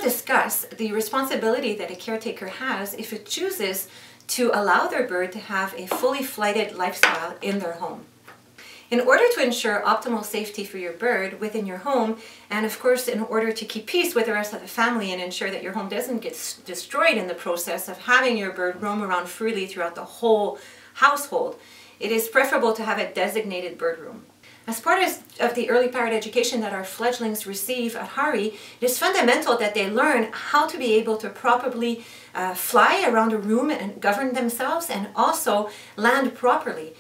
discuss the responsibility that a caretaker has if it chooses to allow their bird to have a fully flighted lifestyle in their home. In order to ensure optimal safety for your bird within your home, and of course in order to keep peace with the rest of the family and ensure that your home doesn't get destroyed in the process of having your bird roam around freely throughout the whole household, it is preferable to have a designated bird room. As part of the early parrot education that our fledglings receive at Hari, it is fundamental that they learn how to be able to properly fly around a room and govern themselves, and also land properly.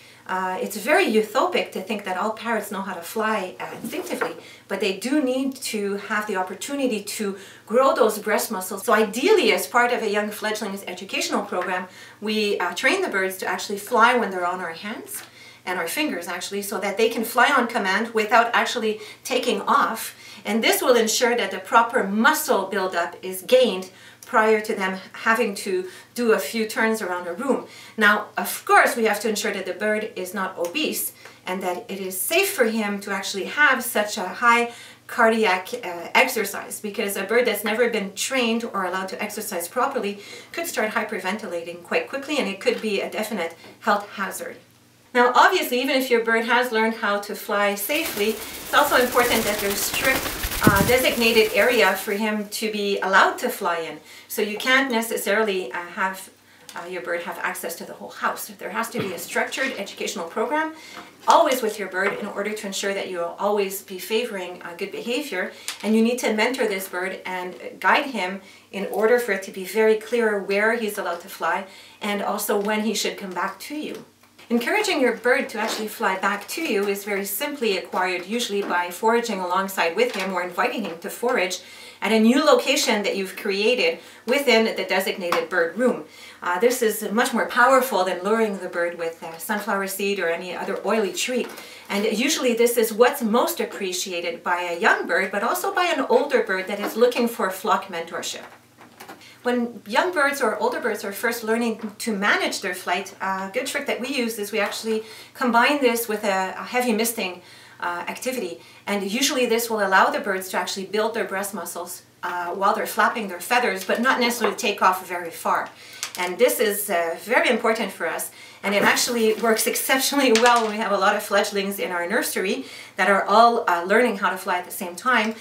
It's very utopic to think that all parrots know how to fly instinctively, but they do need to have the opportunity to grow those breast muscles. So ideally, as part of a young fledgling's educational program, we train the birds to actually fly when they're on our hands and our fingers actually, so that they can fly on command without actually taking off. And this will ensure that the proper muscle buildup is gained prior to them having to do a few turns around a room. Now, of course, we have to ensure that the bird is not obese and that it is safe for him to actually have such a high cardiac exercise, because a bird that's never been trained or allowed to exercise properly could start hyperventilating quite quickly, and it could be a definite health hazard. Now, obviously, even if your bird has learned how to fly safely, it's also important that there's strict designated area for him to be allowed to fly in. So you can't necessarily have your bird have access to the whole house. There has to be a structured educational program, always with your bird, in order to ensure that you will always be favoring good behavior. And you need to mentor this bird and guide him in order for it to be very clear where he's allowed to fly and also when he should come back to you. Encouraging your bird to actually fly back to you is very simply acquired, usually by foraging alongside with him or inviting him to forage at a new location that you've created within the designated bird room. This is much more powerful than luring the bird with sunflower seed or any other oily treat. And usually this is what's most appreciated by a young bird, but also by an older bird that is looking for flock mentorship. When young birds or older birds are first learning to manage their flight, a good trick that we use is we actually combine this with a heavy misting activity. And usually this will allow the birds to actually build their breast muscles while they're flapping their feathers, but not necessarily take off very far. And this is very important for us, and it actually works exceptionally well when we have a lot of fledglings in our nursery that are all learning how to fly at the same time.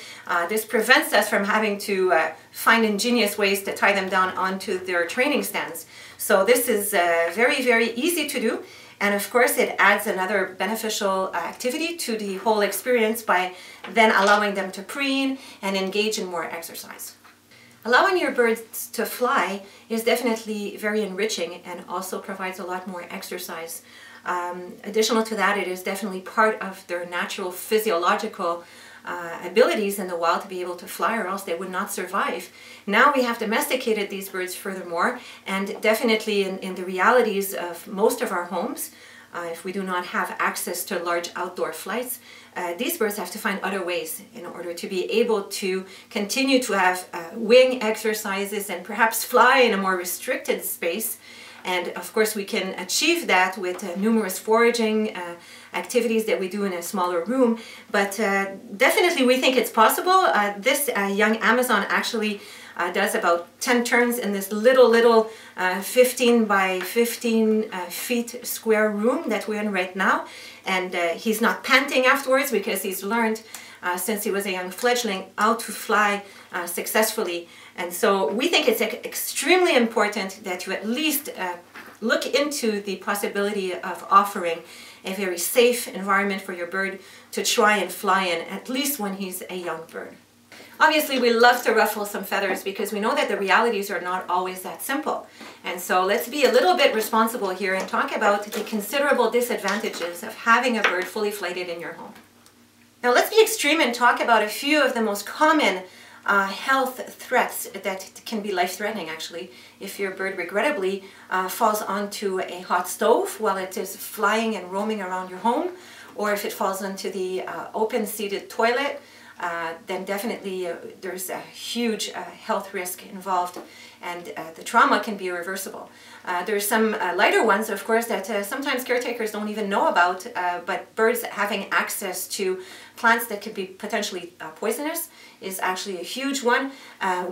This prevents us from having to find ingenious ways to tie them down onto their training stands. So this is very, very easy to do, and of course it adds another beneficial activity to the whole experience by then allowing them to preen and engage in more exercise. Allowing your birds to fly is definitely very enriching and also provides a lot more exercise. Additional to that, it is definitely part of their natural physiological abilities in the wild to be able to fly, or else they would not survive. Now we have domesticated these birds furthermore, and definitely in the realities of most of our homes, if we do not have access to large outdoor flights, these birds have to find other ways in order to be able to continue to have wing exercises and perhaps fly in a more restricted space. And of course we can achieve that with numerous foraging activities that we do in a smaller room. But definitely we think it's possible. This young Amazon actually does about 10 turns in this little 15 by 15 feet square room that we're in right now. And he's not panting afterwards because he's learned since he was a young fledgling how to fly successfully. And so we think it's extremely important that you at least look into the possibility of offering a very safe environment for your bird to try and fly in, at least when he's a young bird. Obviously, we love to ruffle some feathers because we know that the realities are not always that simple. And so let's be a little bit responsible here and talk about the considerable disadvantages of having a bird fully flighted in your home. Now let's be extreme and talk about a few of the most common health threats that can be life-threatening actually if your bird regrettably falls onto a hot stove while it is flying and roaming around your home, or if it falls onto the open-seated toilet then definitely there's a huge health risk involved, and the trauma can be irreversible. There's some lighter ones, of course, that sometimes caretakers don't even know about, but birds having access to plants that could be potentially poisonous is actually a huge one.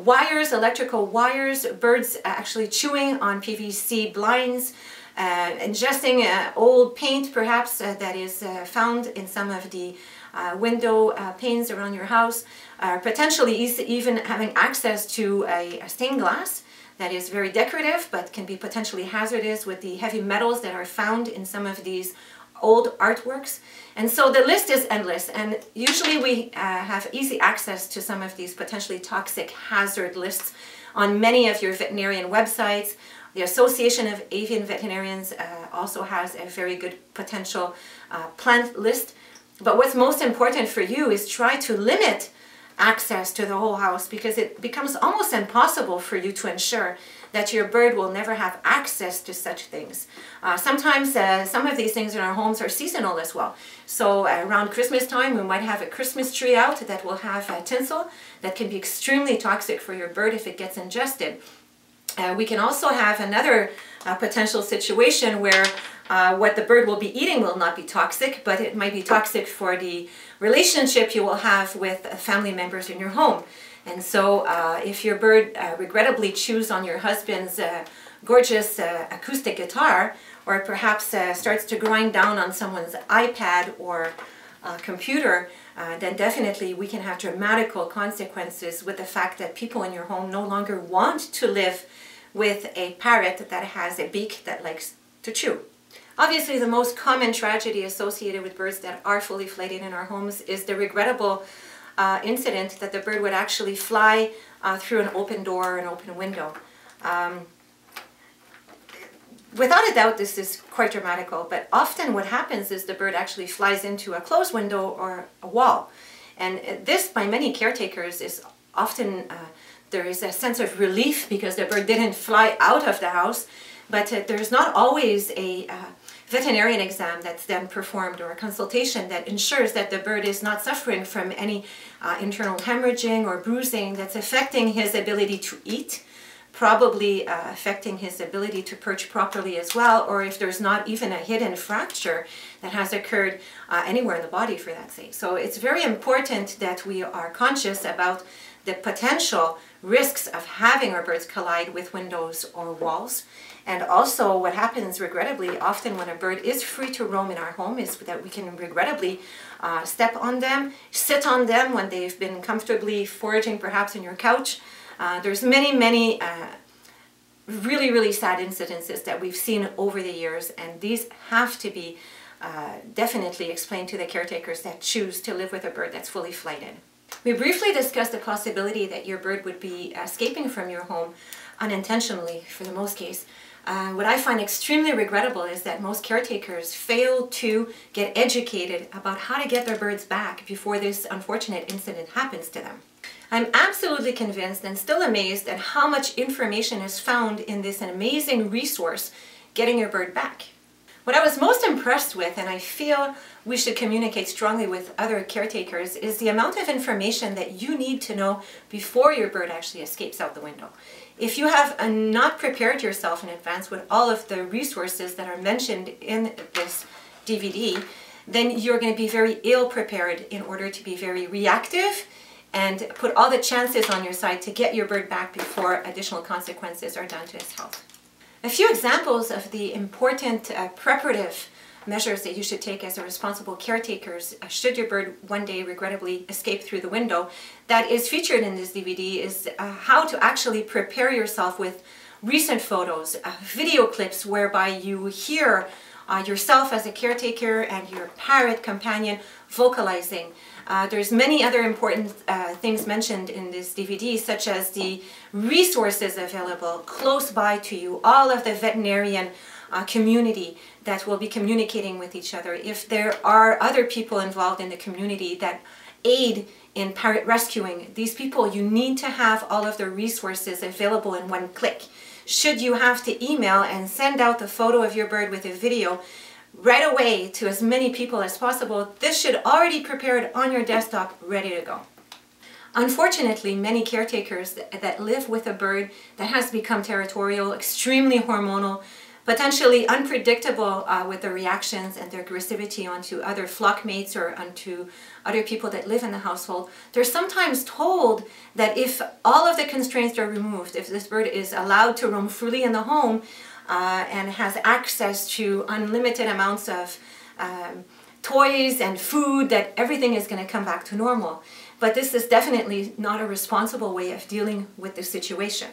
Wires, electrical wires, birds actually chewing on PVC blinds, ingesting old paint perhaps that is found in some of the window panes around your house, potentially even having access to a stained glass that is very decorative but can be potentially hazardous with the heavy metals that are found in some of these old artworks. And so the list is endless, and usually we have easy access to some of these potentially toxic hazard lists on many of your veterinarian websites. The Association of Avian Veterinarians also has a very good potential plant list. But what's most important for you is try to limit access to the whole house, because it becomes almost impossible for you to ensure that your bird will never have access to such things. Sometimes some of these things in our homes are seasonal as well. So around Christmas time we might have a Christmas tree out that will have tinsel that can be extremely toxic for your bird if it gets ingested. We can also have another potential situation where what the bird will be eating will not be toxic, but it might be toxic for the relationship you will have with family members in your home. And so if your bird regrettably chews on your husband's gorgeous acoustic guitar, or perhaps starts to grind down on someone's iPad or computer, then definitely we can have dramatical consequences with the fact that people in your home no longer want to live with a parrot that has a beak that likes to chew. Obviously, the most common tragedy associated with birds that are fully flighted in our homes is the regrettable incident that the bird would actually fly through an open door or an open window. Without a doubt, this is quite dramatical, but often what happens is the bird actually flies into a closed window or a wall. And this, by many caretakers, is often, there is a sense of relief because the bird didn't fly out of the house, but there's not always a veterinarian exam that's then performed, or a consultation that ensures that the bird is not suffering from any internal hemorrhaging or bruising that's affecting his ability to eat, probably affecting his ability to perch properly as well, or if there's not even a hidden fracture that has occurred anywhere in the body for that sake. So it's very important that we are conscious about the potential risks of having our birds collide with windows or walls. And also what happens regrettably often when a bird is free to roam in our home is that we can regrettably step on them, sit on them when they've been comfortably foraging perhaps on your couch. There's many really sad incidences that we've seen over the years, and these have to be definitely explained to the caretakers that choose to live with a bird that's fully flighted. We briefly discussed the possibility that your bird would be escaping from your home unintentionally for the most case. What I find extremely regrettable is that most caretakers fail to get educated about how to get their birds back before this unfortunate incident happens to them. I'm absolutely convinced and still amazed at how much information is found in this amazing resource, Getting Your Bird Back. What I was most impressed with, and I feel we should communicate strongly with other caretakers, is the amount of information that you need to know before your bird actually escapes out the window. If you have not prepared yourself in advance with all of the resources that are mentioned in this DVD, then you're going to be very ill prepared in order to be very reactive and put all the chances on your side to get your bird back before additional consequences are done to its health. A few examples of the important preparative measures that you should take as a responsible caretakers should your bird one day regrettably escape through the window that is featured in this DVD is how to actually prepare yourself with recent photos, video clips whereby you hear yourself as a caretaker and your parrot companion vocalizing. There's many other important things mentioned in this DVD, such as the resources available close by to you, all of the veterinarian community that will be communicating with each other. If there are other people involved in the community that aid in parrot rescuing, these people, you need to have all of the resources available in one click. Should you have to email and send out the photo of your bird with a video right away to as many people as possible, this should already be prepared on your desktop, ready to go. Unfortunately, many caretakers that live with a bird that has become territorial, extremely hormonal, potentially unpredictable with their reactions and their aggressivity onto other flock mates or onto other people that live in the household, they're sometimes told that if all of the constraints are removed, if this bird is allowed to roam freely in the home and has access to unlimited amounts of toys and food, that everything is going to come back to normal. But this is definitely not a responsible way of dealing with the situation.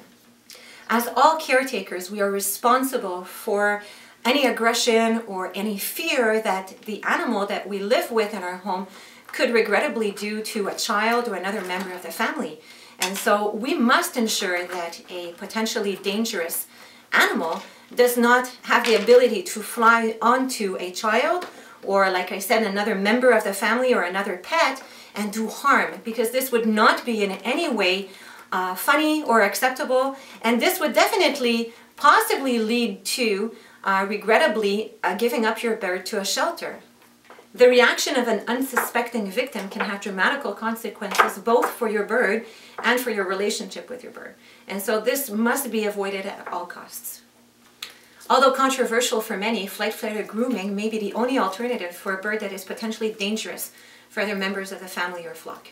As all caretakers, we are responsible for any aggression or any fear that the animal that we live with in our home could regrettably do to a child or another member of the family. And so we must ensure that a potentially dangerous animal does not have the ability to fly onto a child or, like I said, another member of the family or another pet and do harm, because this would not be in any way funny or acceptable, and this would definitely possibly lead to, regrettably, giving up your bird to a shelter. The reaction of an unsuspecting victim can have dramatical consequences both for your bird and for your relationship with your bird. And so this must be avoided at all costs. Although controversial for many, flight-flighter grooming may be the only alternative for a bird that is potentially dangerous for other members of the family or flock.